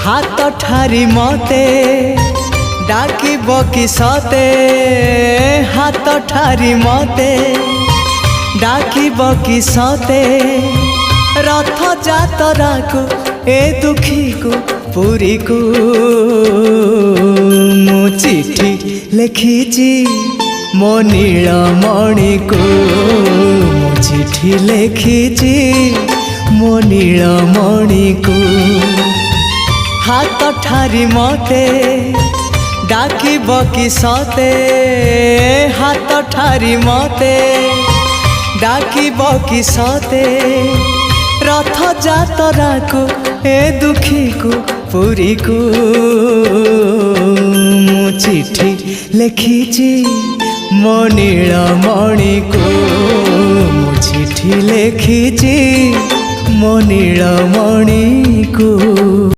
हाथ ठारी मते डाकिब कि सते हाथ ठारी मते डाकिब कि सते रथ जातरा को ए दुखी को पुरी को मु चिठी लिखिची मो नीलमणि को मु चिठी लिखिची मो नीलमणि को हाथ ठारी मते डाकिब कि सते हाथ ठारी मते डाकिब कि सते रथ जातरा को ए दुखी को पुरी को मु चिठी लिखिची मो नीलमणि को मु चिठी लिखिची मो नीलमणि को।